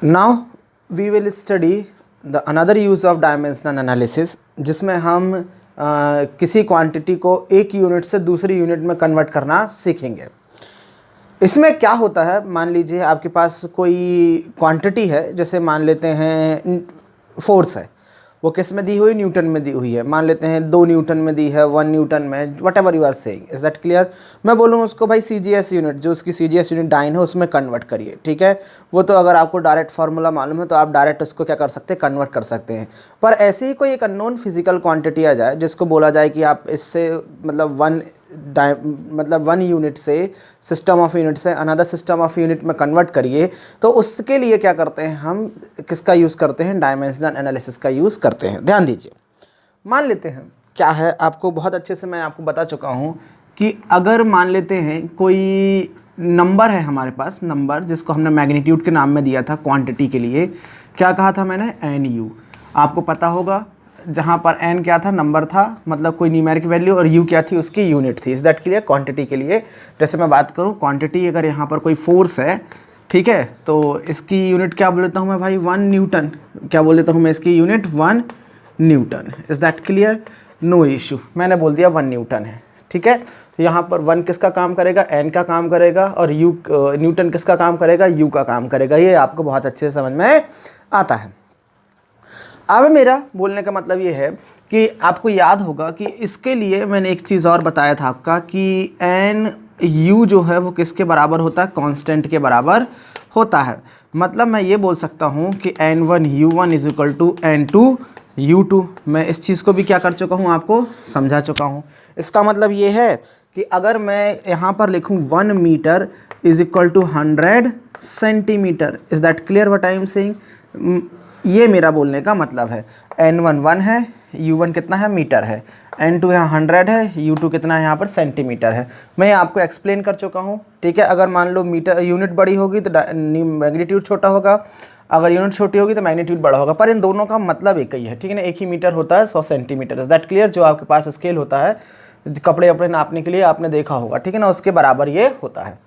Now we will study the another use of dimensional analysis, जिसमें हम किसी quantity को एक यूनिट से दूसरी यूनिट में कन्वर्ट करना सीखेंगे। इसमें क्या होता है, मान लीजिए आपके पास कोई क्वांटिटी है, जैसे मान लेते हैं फोर्स है, वो किस में दी हुई, न्यूटन में दी हुई है। मान लेते हैं 2 न्यूटन में दी है, 1 न्यूटन में, whatever you are saying, is that clear. मैं बोलूँगा उसको भाई CGS यूनिट, जो उसकी CGS यूनिट डाइन है उसमें कन्वर्ट करिए, ठीक है। वो तो अगर आपको डायरेक्ट फार्मूला मालूम है तो आप डायरेक्ट उसको क्या कर सकते हैं, कन्वर्ट कर सकते हैं। पर ऐसे ही कोई एक अननोन फिजिकल क्वांटिटी आ जाए जिसको बोला जाए कि आप इससे मतलब वन यूनिट से, सिस्टम ऑफ यूनिट से अनदर सिस्टम ऑफ यूनिट में कन्वर्ट करिए, तो उसके लिए क्या करते हैं हम, किसका यूज़ करते हैं, डायमेंशनल एनालिसिस का यूज़ करते हैं। ध्यान दीजिए, मान लेते हैं क्या है, आपको बहुत अच्छे से मैं आपको बता चुका हूँ कि अगर मान लेते हैं कोई नंबर है हमारे पास, नंबर जिसको हमने मैग्नीट्यूड के नाम में दिया था क्वांटिटी के लिए, क्या कहा था मैंने, NU। आपको पता होगा जहाँ पर n क्या था, नंबर था, मतलब कोई न्यूमेरिक वैल्यू, और u क्या थी, उसकी यूनिट थी। Is that clear. क्वांटिटी के लिए जैसे मैं बात करूँ, क्वांटिटी अगर यहाँ पर कोई फोर्स है, ठीक है, तो इसकी यूनिट क्या बोल लेता हूँ मैं भाई, 1 न्यूटन। क्या बोल लेता हूँ मैं इसकी unit, 1 newton. Is that clear, no issue, मैंने बोल दिया 1 न्यूटन है, ठीक है। तो यहाँ पर 1 किसका काम करेगा, n का काम करेगा, और u न्यूटन किसका काम करेगा, u का काम करेगा। ये आपको बहुत अच्छे से समझ में आता है। अब मेरा बोलने का मतलब ये है कि आपको याद होगा कि इसके लिए मैंने एक चीज़ और बताया था आपका कि NU जो है वो किसके बराबर होता है, कांस्टेंट के बराबर होता है। मतलब मैं ये बोल सकता हूँ कि N1U1 is equal to N2U2। मैं इस चीज़ को भी क्या कर चुका हूँ, आपको समझा चुका हूँ। इसका मतलब ये है कि अगर मैं यहाँ पर लिखूँ 1 metre is equal to 100 centimetre, is that clear what I am saying. ये मेरा बोलने का मतलब है। N1 1 है, U1 कितना है, मीटर है, N2 यहाँ 100 है, U2 कितना है यहाँ पर, सेंटीमीटर है। मैं आपको एक्सप्लेन कर चुका हूँ, ठीक है। अगर मान लो मीटर यूनिट बड़ी होगी तो मैग्नीट्यूड छोटा होगा, अगर यूनिट छोटी होगी तो मैग्नीट्यूड बड़ा होगा, पर इन दोनों का मतलब एक ही है, ठीक है ना। एक ही मीटर होता है 100 सेंटीमीटर। Is that clear. जो आपके पास स्केल होता है कपड़े वपड़े नापने के लिए, आपने देखा होगा, ठीक है ना, उसके बराबर ये होता है।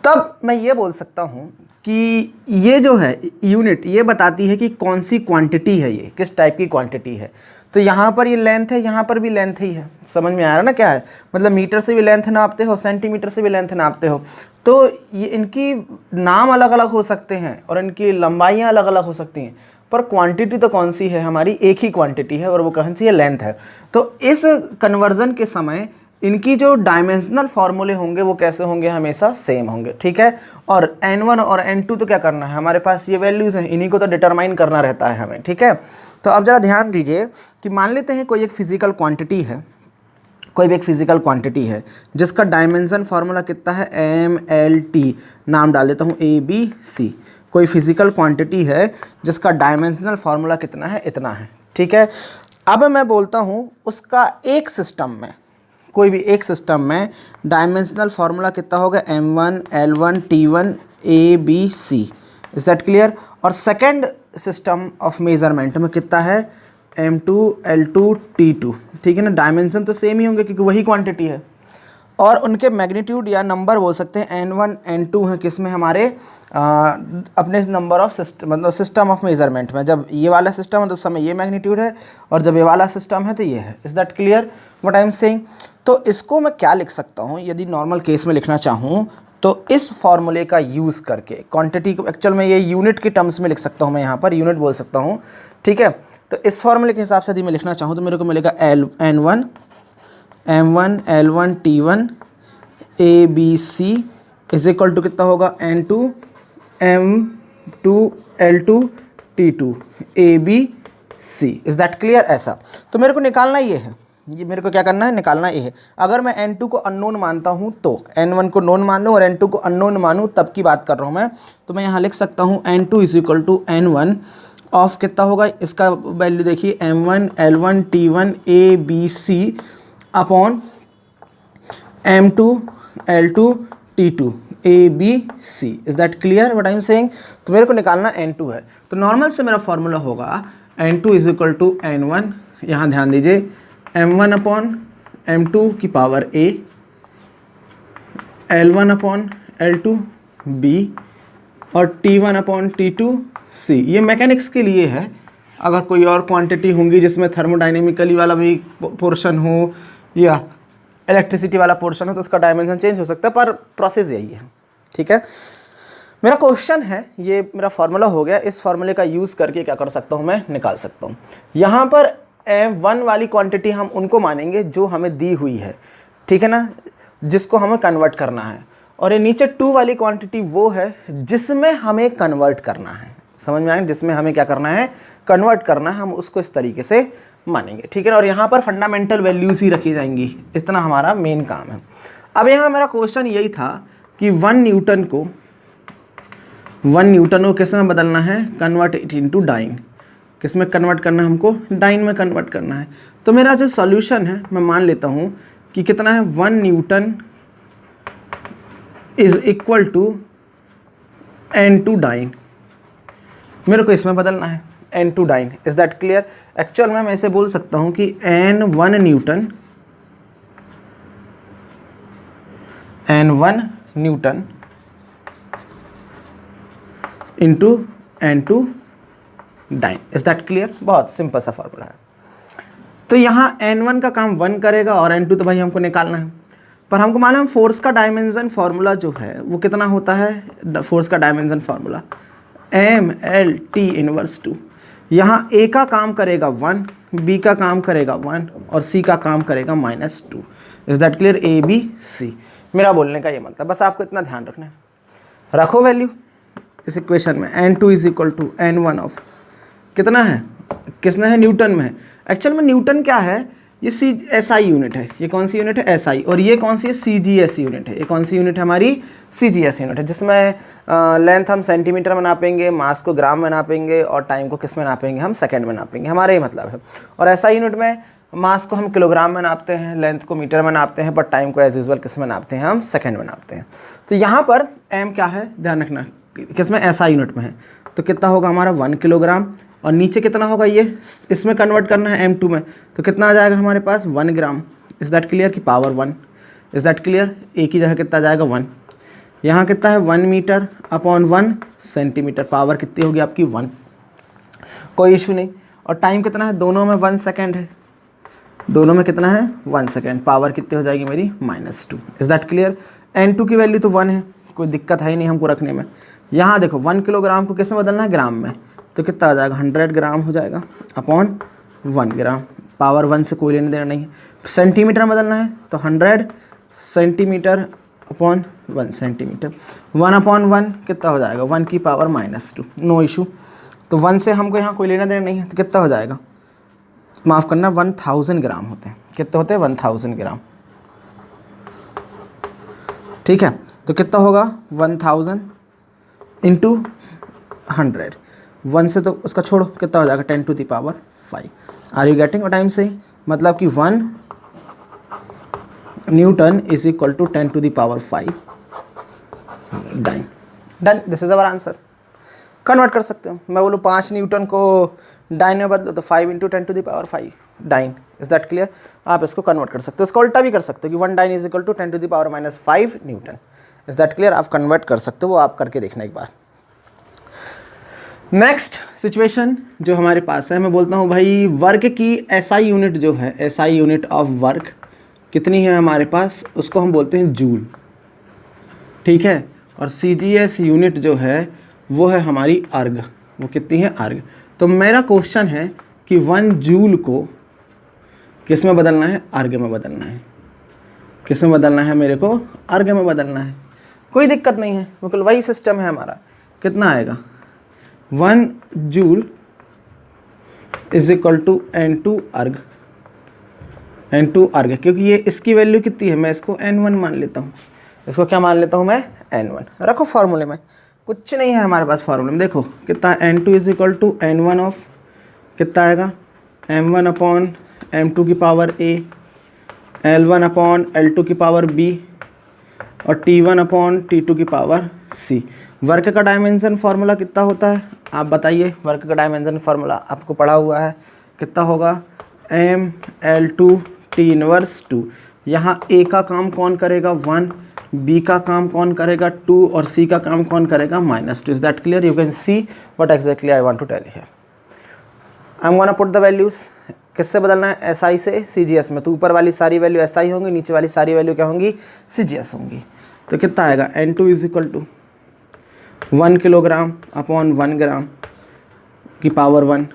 तब मैं ये बोल सकता हूँ कि ये जो है यूनिट, ये बताती है कि कौन सी क्वांटिटी है, ये किस टाइप की क्वांटिटी है। तो यहाँ पर ये लेंथ है, यहाँ पर भी लेंथ ही है। समझ में आ रहा है ना क्या है, मतलब मीटर से भी लेंथ नापते हो, सेंटीमीटर से भी लेंथ नापते हो, तो ये इनकी नाम अलग अलग हो सकते हैं और इनकी लंबाइयाँ अलग अलग हो सकती हैं, पर क्वांटिटी तो कौन सी है हमारी, एक ही क्वांटिटी है, और वो कौन सी है, लेंथ है। तो इस कन्वर्जन के समय इनकी जो डायमेंशनल फार्मूले होंगे वो कैसे होंगे, हमेशा सेम होंगे, ठीक है। और N1 और N2 तो क्या करना है, हमारे पास ये वैल्यूज़ हैं, इन्हीं को तो डिटरमाइन करना रहता है हमें, ठीक है। तो अब ज़रा ध्यान दीजिए कि मान लेते हैं कोई एक फिजिकल क्वांटिटी है, कोई भी एक फिजिकल क्वांटिटी है जिसका डायमेंशन फार्मूला कितना है, MLT, नाम डाल देता हूँ ABC। कोई फिजिकल क्वांटिटी है जिसका डायमेंशनल फार्मूला कितना है, इतना है, ठीक है। अब मैं बोलता हूँ उसका एक सिस्टम में, कोई भी एक सिस्टम में डायमेंशनल फार्मूला कितना होगा, M1 L1 T1 ABC। Is that clear. और सेकेंड सिस्टम ऑफ मेजरमेंट में कितना है, M2 L2 T2, ठीक है ना। डायमेंशन तो सेम ही होंगे क्योंकि वही क्वांटिटी है, और उनके मैग्नीट्यूड या नंबर बोल सकते हैं N1 N2 हैं, किस में, हमारे अपने नंबर ऑफ सिस्टम, मतलब सिस्टम ऑफ मेजरमेंट में। जब ये वाला सिस्टम है तो उस समय ये मैग्नीट्यूड है, और जब ये वाला सिस्टम है तो ये है। Is that clear what I am saying. तो इसको मैं क्या लिख सकता हूँ, यदि नॉर्मल केस में लिखना चाहूँ तो इस फॉर्मूले का यूज़ करके क्वांटिटी को, एक्चुअल में ये यूनिट के टर्म्स में लिख सकता हूँ, मैं यहाँ पर यूनिट बोल सकता हूँ, ठीक है। तो इस फॉर्मूले के हिसाब से यदि मैं लिखना चाहूँ तो मेरे को मिलेगा N1 M1 L1 T1 ABC is equal to कितना होगा, N2 M2 L2 T2 ABC। Is that clear. ऐसा तो मेरे को निकालना ये है, ये मेरे को क्या करना है, निकालना ये है। अगर मैं N2 को अननोन मानता हूँ तो N1 को नोन मान लूँ और N2 को अननोन मानूँ, तब की बात कर रहा हूँ मैं। तो मैं यहाँ लिख सकता हूँ N2 is equal to N1 of कितना होगा, इसका वैल्यू देखिए, M1 L1 T1 ABC upon M2 L2 T2 ABC। Is that clear what I am saying. तो मेरे को निकालना N2 है, तो नॉर्मल से मेरा फॉर्मूला होगा N2 is equal to N1, यहाँ ध्यान दीजिए, M1 अपॉन M2 की power A, L1 upon L2 B और T1 अपॉन T2 C। ये मैकेनिक्स के लिए है। अगर कोई और क्वांटिटी होंगी जिसमें थर्मोडाइनेमिकली वाला भी पोर्शन हो या इलेक्ट्रिसिटी वाला पोर्शन हो तो उसका डायमेंशन चेंज हो सकता है, पर प्रोसेस यही है। ठीक है, मेरा क्वेश्चन है, ये मेरा फार्मूला हो गया, इस फार्मूले का यूज़ करके क्या कर सकता हूँ मैं, निकाल सकता हूँ। यहाँ पर M1 वाली क्वांटिटी हम उनको मानेंगे जो हमें दी हुई है, ठीक है ना, जिसको हमें कन्वर्ट करना है। और ये नीचे 2 वाली क्वांटिटी वो है जिसमें हमें कन्वर्ट करना है। समझ में आया, जिसमें हमें क्या करना है, कन्वर्ट करना है, हम उसको इस तरीके से मानेंगे। ठीक है ना, और यहाँ पर फंडामेंटल वैल्यूज ही रखी जाएंगी, इतना हमारा मेन काम है। अब यहाँ मेरा क्वेश्चन यही था कि 1 न्यूटन को किस में बदलना है, कन्वर्ट इट इनटू डाइन। किस में कन्वर्ट करना है हमको, डाइन में कन्वर्ट करना है। तो मेरा जो सॉल्यूशन है, मैं मान लेता हूँ कि कितना है, 1 newton is equal to N2 dyne. मेरे को इसमें बदलना है N2 dyne. Is that clear? Actual में मैं ऐसे बोल सकता हूँ कि N1 newton into N2 dyne. Is that clear? बहुत सिंपल सा फॉर्मूला है। तो यहाँ N1 का काम 1 करेगा और N2 तो भाई हमको निकालना है, पर हमको मालूम फोर्स का डायमेंशन फार्मूला जो है वो कितना होता है, फोर्स का डायमेंशन फार्मूला MLT इनवर्स 2। यहाँ A का काम करेगा 1, B का काम करेगा 1 और C का काम करेगा -2। Is that clear? ABC। मेरा बोलने का ये मतलब, बस आपको इतना ध्यान रखना है। रखो वैल्यू इस इक्वेशन में, N2 is equal to N1 of कितना है, किसने है, न्यूटन में है। एक्चुअल में न्यूटन क्या है, ये SI यूनिट है। ये कौन सी यूनिट है, SI। और ये कौन सी है, CGS यूनिट है। ये कौन सी यूनिट है हमारी, CGS यूनिट है, जिसमें लेंथ हम सेंटीमीटर में नापेंगे, मास को ग्राम में नापेंगे और टाइम को किस में नापेंगे, हम सेकंड में नापेंगे। हमारा ये मतलब है। और SI यूनिट में मास को हम किलोग्राम में नापते हैं, लेंथ को मीटर में नापते हैं, पर टाइम को एज यूजुअल किस में नापते हैं, हम सेकंड में नापते हैं। तो यहाँ पर M क्या है, ध्यान रखना, किस में, SI यूनिट में है। तो कितना होगा हमारा 1 किलोग्राम, और नीचे कितना होगा, ये इसमें कन्वर्ट करना है M2 में, तो कितना आ जाएगा हमारे पास 1 ग्राम। Is that clear? की पावर 1। Is that clear? एक ही जगह कितना आ जाएगा 1। यहाँ कितना है 1 मीटर अपॉन 1 सेंटीमीटर, पावर कितनी होगी आपकी 1। कोई इशू नहीं। और टाइम कितना है, दोनों में 1 सेकेंड है, दोनों में कितना है 1 सेकेंड, पावर कितनी हो जाएगी मेरी -2। Is that clear? N2 की वैल्यू तो 1 है, कोई दिक्कत है ही नहीं हमको रखने में। यहाँ देखो 1 किलोग्राम को किस में बदलना है, ग्राम में, तो कितना आ जाएगा 100 ग्राम हो जाएगा अपॉन 1 ग्राम। पावर 1 से कोई लेने देना नहीं है। सेंटीमीटर में बदलना है तो 100 सेंटीमीटर अपॉन 1 सेंटीमीटर। 1 अपॉन 1 कितना हो जाएगा, 1 की पावर -2। No issue. तो 1 से हमको यहाँ कोई लेना देना नहीं है, तो कितना हो जाएगा, माफ़ करना, 1000 ग्राम होते हैं। कितने होते हैं, 1000 ग्राम। ठीक है, तो कितना होगा 1000 इंटू 100। 1 से तो उसका छोड़ो, कितना हो जाएगा 10 to the power 5। Are you getting? और टाइम से ही मतलब कि 1 newton is equal to 10 to the power 5 dyne. Done, this is our answer. Convert कर सकते हो। मैं बोलूँ 5 न्यूटन को डाइन में बदलो तो 5 into 10 to the power 5 dyne. Is that clear? आप इसको कन्वर्ट कर सकते हो। इसको उल्टा भी कर सकते हो कि 1 dyne is equal to 10 to the power -5 newton. Is that clear? आप कन्वर्ट कर सकते हो, वो आप करके देखना एक बार। नेक्स्ट सिचुएशन जो हमारे पास है, मैं बोलता हूँ भाई वर्क की SI यूनिट जो है, SI यूनिट ऑफ वर्क कितनी है हमारे पास, उसको हम बोलते हैं जूल। ठीक है, और CGS यूनिट जो है वो है हमारी अर्ग। वो कितनी है, अर्ग। तो मेरा क्वेश्चन है कि 1 जूल को किस में बदलना है, अर्ग में बदलना है। किस में बदलना है, मेरे को अर्ग में बदलना है। कोई दिक्कत नहीं है, बिल्कुल वही सिस्टम है हमारा। कितना आएगा, 1 joule is equal to N2 अर्ग। N2 अर्ग, क्योंकि ये इसकी वैल्यू कितनी है, मैं इसको N1 मान लेता हूँ। इसको क्या मान लेता हूँ मैं, N1। रखो फार्मूले में, कुछ नहीं है हमारे पास फार्मूले में। देखो कितना है, N2 is equal to N1 of कितना आएगा, M1 अपॉन M2 की power A, L1 upon L2 की पावर B और T1 अपॉन T2 की पावर C। वर्क का डायमेंशन फार्मूला कितना होता है, आप बताइए। वर्क का डायमेंशन फार्मूला आपको पढ़ा हुआ है, कितना होगा, ML2 T इनवर्स 2। यहाँ A का काम कौन करेगा, 1, बी का काम कौन करेगा 2 और सी का काम कौन करेगा -2. Is that clear? You can see what exactly I want to tell here. I am gonna put the values. किससे बदलना है? SI से CGS में. तो ऊपर वाली सारी वैल्यू SI होंगी, नीचे वाली सारी वैल्यू क्या होंगी? CGS होंगी. तो कितना आएगा? N2 is equal to 1 kilogram upon 1 gram की power 1,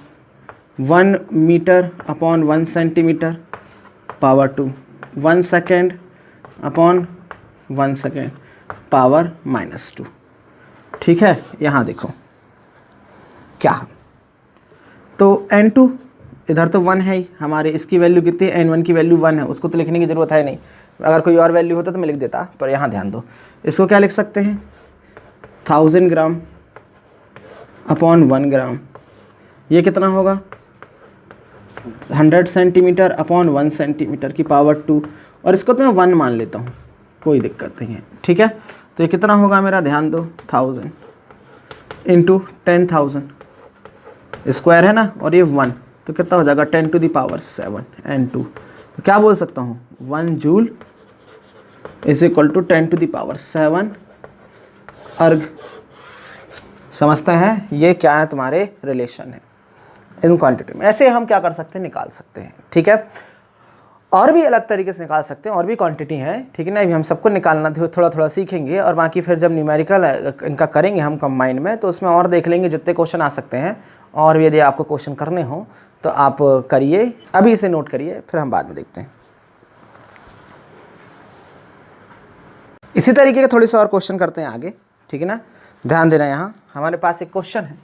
1 metre upon 1 centimetre power 2, 1 second upon 1 second power -2. ठीक है, यहाँ देखो क्या, तो N2 इधर तो 1 है ही हमारे, इसकी वैल्यू कितनी है? N1 की वैल्यू 1 है, उसको तो लिखने की ज़रूरत है नहीं. अगर कोई और वैल्यू होता तो मैं लिख देता, पर यहाँ ध्यान दो. इसको क्या लिख सकते हैं? 1000 ग्राम अपॉन 1 ग्राम. ये कितना होगा? 100 सेंटीमीटर अपॉन 1 सेंटीमीटर की पावर 2. और इसको तो मैं 1 मान लेता हूँ, कोई दिक्कत नहीं है. ठीक है, तो ये कितना होगा मेरा? ध्यान दो, 1000 इंटू 10,000 स्क्वायर है ना, और ये 1, तो कितना हो जाएगा? 10 टू द पावर 7 N2. तो क्या बोल सकता हूँ? 1 joule is equal to 10 to the power 7 erg. समझते हैं? ये क्या है? तुम्हारे रिलेशन है इन क्वांटिटी में. ऐसे हम क्या कर सकते हैं? निकाल सकते हैं. ठीक है, और भी अलग तरीके से निकाल सकते हैं, और भी क्वांटिटी है. ठीक है ना, अभी हम सबको निकालना थोड़ा थोड़ा सीखेंगे, और बाकी फिर जब न्यूमेरिकल इनका करेंगे हम कंबाइंड में, तो उसमें और देख लेंगे जितने क्वेश्चन आ सकते हैं. और भी यदि आपको क्वेश्चन करने हो तो आप करिए, अभी इसे नोट करिए, फिर हम बाद में देखते हैं. इसी तरीके के थोड़े से और क्वेश्चन करते हैं आगे. ठीक है ना, ध्यान देना. यहाँ हमारे पास एक क्वेश्चन है,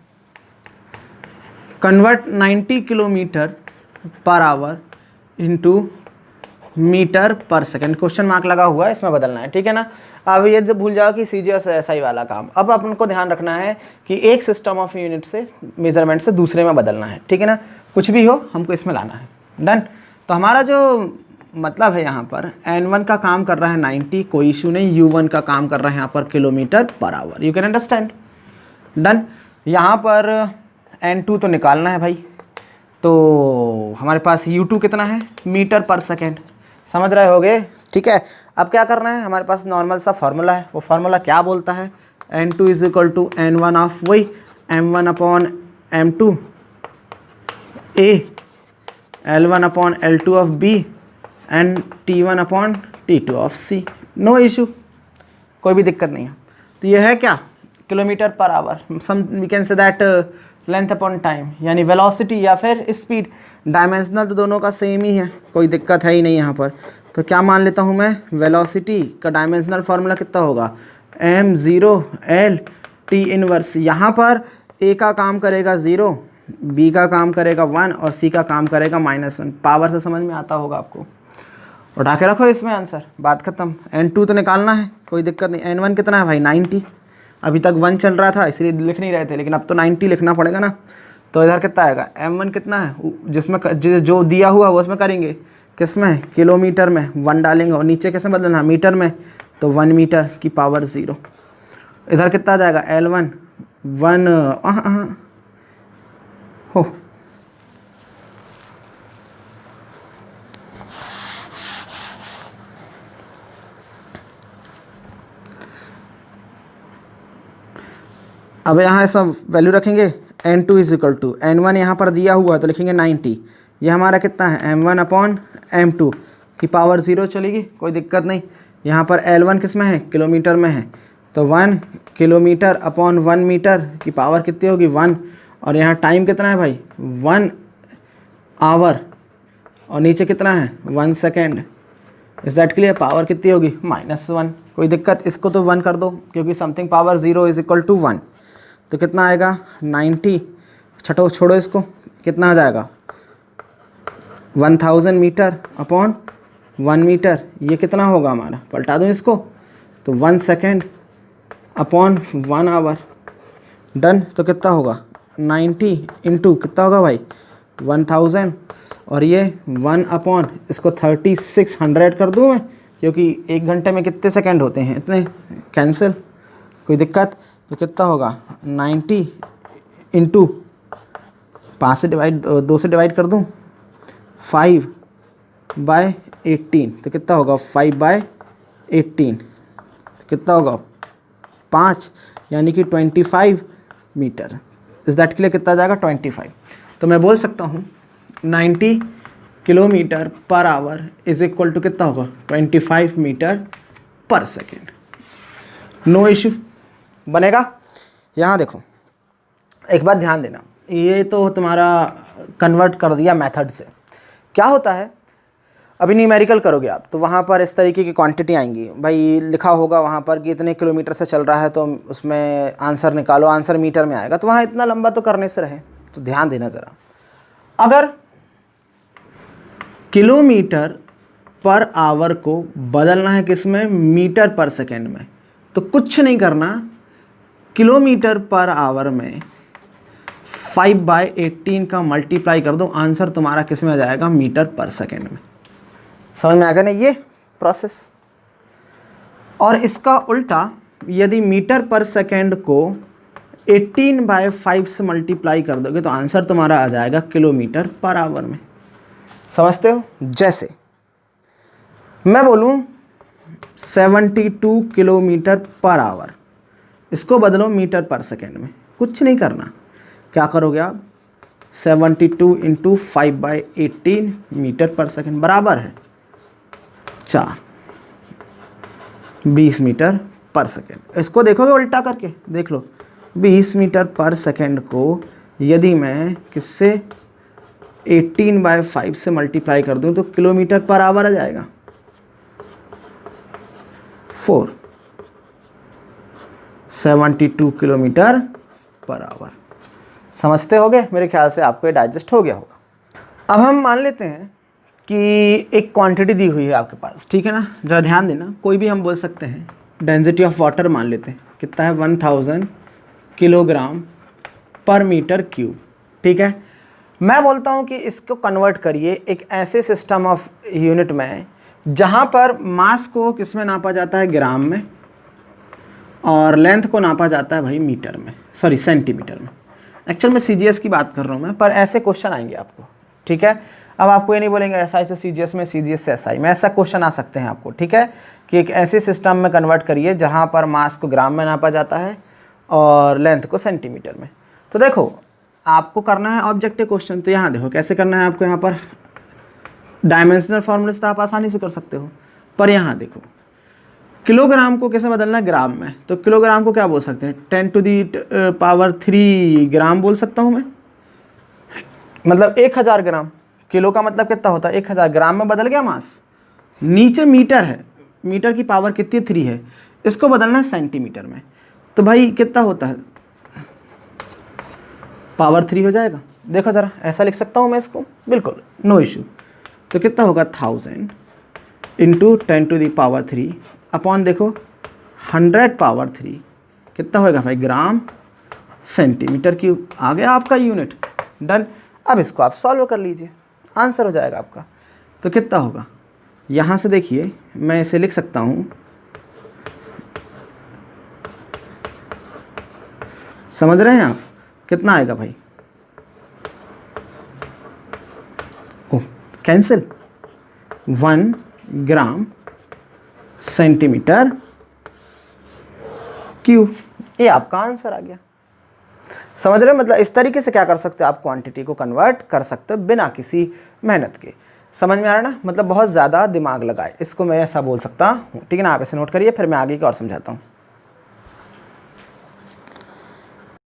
convert 90 kilometre per hour into metre per second. Question mark लगा हुआ है, इसमें बदलना है. ठीक है ना. अब ये भूल जाओ कि CGS SI वाला काम. अब अपन को ध्यान रखना है कि एक सिस्टम ऑफ यूनिट से, मेजरमेंट से दूसरे में बदलना है. ठीक है ना, कुछ भी हो हमको इसमें लाना है. डन. तो हमारा जो मतलब है यहाँ पर, N1 का काम कर रहा है 90, कोई इशू नहीं. U1 का काम कर रहा है यहाँ पर kilometre per our. You can understand. Done. यहाँ पर N2 तो निकालना है भाई, तो हमारे पास U2 कितना है? Metre per second. समझ रहे होगे? ठीक है. अब क्या करना है? हमारे पास नॉर्मल सा फार्मूला है. वो फार्मूला क्या बोलता है? N2 is equal to N1 of वही M1 upon M2 A, L1 upon L2 of B and T1 upon T2 of C. No issue, कोई भी दिक्कत नहीं है. तो ये है क्या? Kilometre per hour. Some we can say that length upon time, यानी वेलोसिटी या फिर स्पीड. डायमेंशनल तो दोनों का सेम ही है, कोई दिक्कत है ही नहीं यहाँ पर. तो क्या मान लेता हूँ मैं? वेलोसिटी का डायमेंशनल फार्मूला कितना होगा? m0 T inverse. यहाँ पर A का काम करेगा 0, B का काम करेगा 1 और C का काम करेगा -1. पावर से समझ में आता होगा आपको. उठा के रखो इसमें आंसर, बात खत्म. N2 तो निकालना है, कोई दिक्कत नहीं. N1 कितना है भाई? 90. अभी तक 1 चल रहा था इसलिए लिख नहीं रहे थे, लेकिन अब तो 90 लिखना पड़ेगा ना. तो इधर कितना आएगा? M1 कितना है? जिसमें जो दिया हुआ वो उसमें करेंगे. किस में? किलोमीटर में 1 डालेंगे, और नीचे कैसे बदलना? मीटर में. तो 1 मीटर की पावर 0. इधर कितना आ जाएगा? L1 1 हो. अब यहाँ इसमें वैल्यू रखेंगे. N2 is equal to N1 यहाँ पर दिया हुआ है तो लिखेंगे 90. ये हमारा कितना है? M1 अपॉन M2 की पावर 0 चलेगी, कोई दिक्कत नहीं. यहाँ पर L1 किस में है? किलोमीटर में है. तो 1 किलोमीटर अपॉन 1 मीटर की पावर कितनी होगी? 1. और यहाँ टाइम कितना है भाई? 1 आवर. और नीचे कितना है? 1 second. Is that clear? Power कितनी होगी? -1. कोई दिक्कत, इसको तो 1 कर दो, क्योंकि something power 0 is equal to 1. तो कितना आएगा? 90. छोड़ो इसको, कितना आ जाएगा? 1000 मीटर अपॉन 1 मीटर. ये कितना होगा हमारा? पलटा दूँ इसको, तो 1 सेकेंड अपॉन 1 आवर. डन. तो कितना होगा? 90 इंटू कितना होगा भाई? 1000. और ये 1 अपॉन इसको 3600 कर दूँ मैं, क्योंकि 1 घंटे में कितने सेकंड होते हैं? इतने. कैंसिल, कोई दिक्कत. तो कितना होगा? 90 इंटू 2 से डिवाइड कर दूँ, 5/18. तो कितना होगा? 5/18. कितना होगा 5 यानी कि 25 मीटर। इस दैट के लिए कितना जाएगा 25। तो मैं बोल सकता हूँ 90 kilometre per our is equal to कितना होगा 25 metre per second. No issue बनेगा। यहाँ देखो एक बात ध्यान देना, ये तो तुम्हारा कन्वर्ट कर दिया मेथड से। क्या होता है अभी न्यूमेरिकल करोगे आप तो वहाँ पर इस तरीके की क्वांटिटी आएंगी भाई, लिखा होगा वहाँ पर कि इतने किलोमीटर से चल रहा है तो उसमें आंसर निकालो, आंसर मीटर में आएगा, तो वहाँ इतना लंबा तो करने से रहे। तो ध्यान देना ज़रा, अगर किलोमीटर पर आवर को बदलना है किस में, मीटर पर सेकेंड में, तो कुछ नहीं करना, किलोमीटर पर आवर में 5/18 का मल्टीप्लाई कर दो, आंसर तुम्हारा किस में आ जाएगा मीटर पर सेकेंड में। समझ में आ गया ना ये प्रोसेस। और इसका उल्टा यदि मीटर पर सेकेंड को 18/5 से मल्टीप्लाई कर दोगे तो आंसर तुम्हारा आ जाएगा किलोमीटर पर आवर में। समझते हो? जैसे मैं बोलूँ 72 किलोमीटर पर आवर, इसको बदलो मीटर पर सेकेंड में, कुछ नहीं करना। क्या करोगे आप 72 × 5/18 मीटर पर सेकेंड बराबर है 20 मीटर पर सेकेंड। इसको देखोगे उल्टा करके, देख लो 20 मीटर पर सेकेंड को यदि मैं किससे 18/5 से मल्टीप्लाई कर दूं तो किलोमीटर पर आवर आ जाएगा 72 किलोमीटर पर आवर। समझते होगे? मेरे ख्याल से आपको ये डाइजेस्ट हो गया होगा। अब हम मान लेते हैं कि एक क्वांटिटी दी हुई है आपके पास, ठीक है ना, ज़रा ध्यान देना। कोई भी हम बोल सकते हैं, डेंसिटी ऑफ वाटर मान लेते हैं, कितना है 1000 किलोग्राम पर मीटर क्यूब, ठीक है। मैं बोलता हूँ कि इसको कन्वर्ट करिए एक ऐसे सिस्टम ऑफ यूनिट में जहाँ पर मास को किस में नापा जाता है, ग्राम में, और लेंथ को नापा जाता है भाई मीटर में, सॉरी सेंटीमीटर में। एक्चुअल में सीजीएस की बात कर रहा हूँ मैं, पर ऐसे क्वेश्चन आएंगे आपको, ठीक है। अब आपको ये नहीं बोलेंगे एसआई से सीजीएस में, सीजीएस से एसआई में, ऐसा क्वेश्चन आ सकते हैं आपको, ठीक है, कि एक ऐसे सिस्टम में कन्वर्ट करिए जहाँ पर मास को ग्राम में नापा जाता है और लेंथ को सेंटीमीटर में। तो देखो आपको करना है ऑब्जेक्टिव क्वेश्चन, तो यहाँ देखो कैसे करना है आपको। यहाँ पर डायमेंशनल फॉर्मूले से तो आप आसानी से कर सकते हो, पर यहाँ देखो किलोग्राम को कैसे बदलना है ग्राम में, तो किलोग्राम को क्या बोल सकते हैं 10⁻³ ग्राम बोल सकता हूँ मैं, मतलब 1000 ग्राम। किलो का मतलब कितना होता है 1000, ग्राम में बदल गया मास। नीचे मीटर है, मीटर की पावर कितनी 3 है, इसको बदलना है सेंटीमीटर में, तो भाई कितना होता है पावर 3 हो जाएगा। देखो ज़रा ऐसा लिख सकता हूँ मैं इसको, बिल्कुल नो इशू। तो कितना होगा 1000 × 10⁻³ अपॉन देखो 100⁻³ कितना होएगा भाई ग्राम सेंटीमीटर क्यूब। आ गया आपका यूनिट, डन। अब इसको आप सॉल्व कर लीजिए, आंसर हो जाएगा आपका। तो कितना होगा, यहाँ से देखिए मैं इसे लिख सकता हूँ, समझ रहे हैं आप, कितना आएगा भाई, ओ कैंसिल, 1 ग्राम सेंटीमीटर क्यूब, ये आपका आंसर आ गया। समझ रहे हैं? मतलब इस तरीके से क्या कर सकते हो आप, क्वांटिटी को कन्वर्ट कर सकते हो बिना किसी मेहनत के। समझ में आ रहा ना, मतलब बहुत ज़्यादा दिमाग लगाए, इसको मैं ऐसा बोल सकता हूँ, ठीक है ना। आप ऐसे नोट करिए, फिर मैं आगे की और समझाता हूँ।